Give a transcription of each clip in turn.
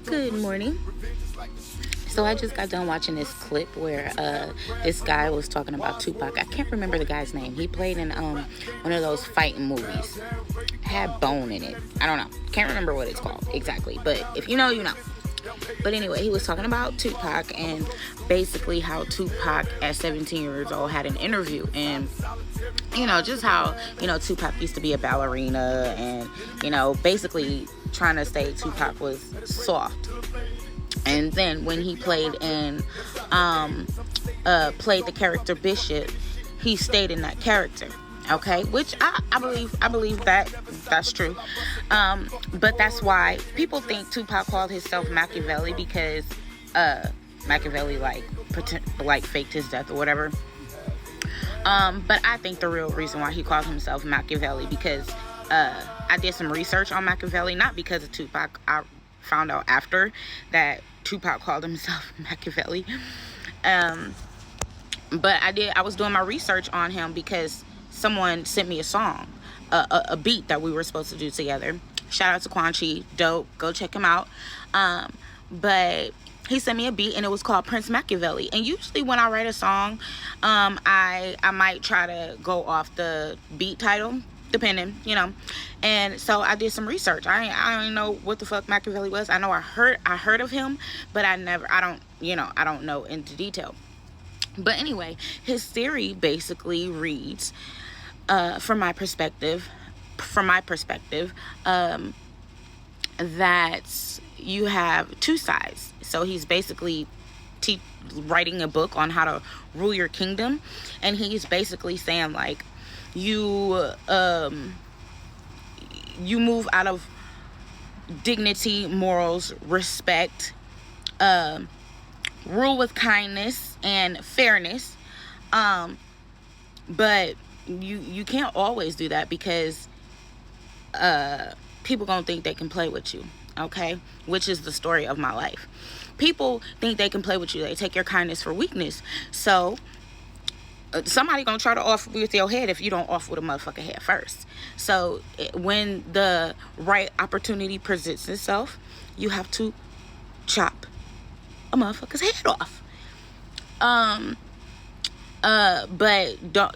Good morning. So I just got done watching this clip where this guy was talking about Tupac. I can't remember the guy's name. He played in one of those fighting movies. Had bone in it. I don't know. Can't remember what it's called exactly. But if you know, you know. But anyway, he was talking about Tupac and basically how Tupac at 17 years old had an interview, and just how Tupac used to be a ballerina, and basically trying to say Tupac was soft. And then when he played the character Bishop, he stayed in that character. Okay, which I believe that's true. But that's why people think Tupac called himself Machiavelli, because Machiavelli like faked his death or whatever. But I think the real reason why he called himself Machiavelli, because I did some research on Machiavelli, not because of Tupac. I found out after that Tupac called himself Machiavelli. But I was doing my research on him because someone sent me a song, a beat that we were supposed to do together. Shout out to Quanchi, dope, go check him out. But he sent me a beat and it was called Prince Machiavelli. And usually when I write a song, I might try to go off the beat title, depending, And so I did some research. I don't know what the fuck Machiavelli was. I know I heard of him, but I don't know into detail. But anyway, his theory basically reads, from my perspective, that you have two sides. So he's basically writing a book on how to rule your kingdom, and he's basically saying like, you move out of dignity, morals, respect, rule with kindness and fairness, but you can't always do that, because people gonna think they can play with you, okay? Which is the story of my life. People think they can play with you. They take your kindness for weakness. So somebody gonna try to off with your head if you don't off with a motherfucker head first. So when the right opportunity presents itself, you have to chop a motherfucker's head off.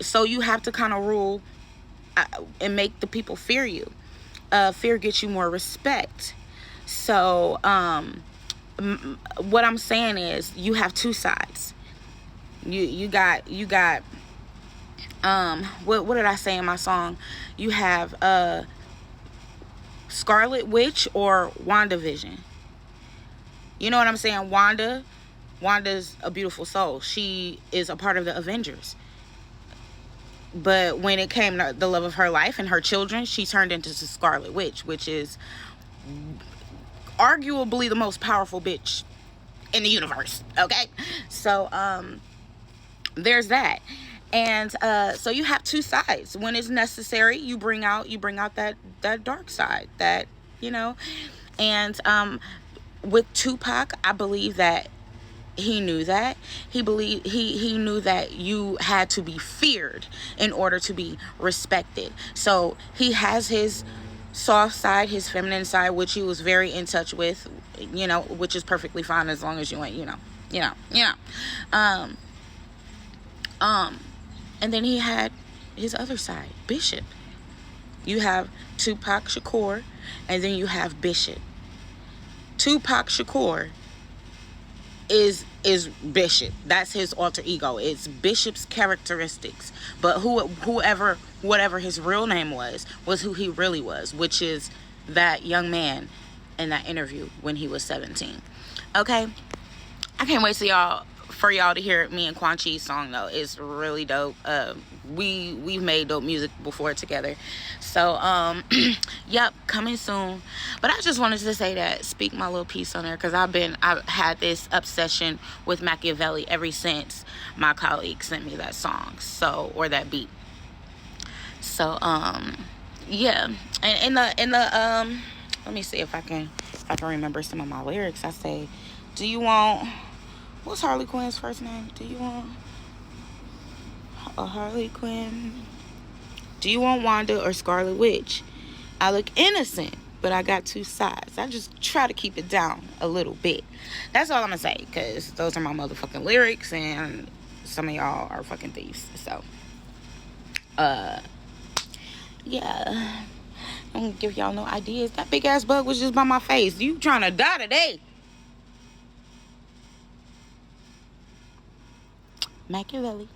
So you have to kind of rule and make the people fear you. Fear gets you more respect. So what I'm saying is, you have two sides. You got what did I say in my song? You have Scarlet Witch or WandaVision. You know what I'm saying? Wanda's a beautiful soul. She is a part of the Avengers. But when it came to the love of her life and her children, she turned into the Scarlet Witch, which is arguably the most powerful bitch in the universe. Okay? So there's that. And so you have two sides. When it's necessary, you bring out that dark side, that, and with Tupac, I believe that he knew that. He knew that you had to be feared in order to be respected. So he has his soft side, his feminine side, which he was very in touch with, which is perfectly fine as long as you ain't, and then he had his other side, Bishop. You have Tupac Shakur, and then you have Bishop. Tupac Shakur is Bishop. That's his alter ego. It's Bishop's characteristics. But whatever his real name was who he really was, which is that young man in that interview when he was 17. Okay? I can't wait for y'all to hear me and Quan Chi's song, though. It's really dope. We've made dope music before together. So, yep, coming soon. But I just wanted to say that, speak my little piece on there, because I've had this obsession with Machiavelli ever since my colleague sent me that song, or that beat. So, yeah. And in the let me see if I can remember some of my lyrics. I say, do you want... What's Harley Quinn's first name? Do you want a Harley Quinn? Do you want Wanda or Scarlet Witch? I look innocent but I got two sides. I just try to keep it down a little bit. That's all I'm gonna say, because those are my motherfucking lyrics, and some of y'all are fucking thieves. So, yeah. I'm gonna give y'all no ideas. That big ass bug was just by my face. You trying to die today? Machiavelli.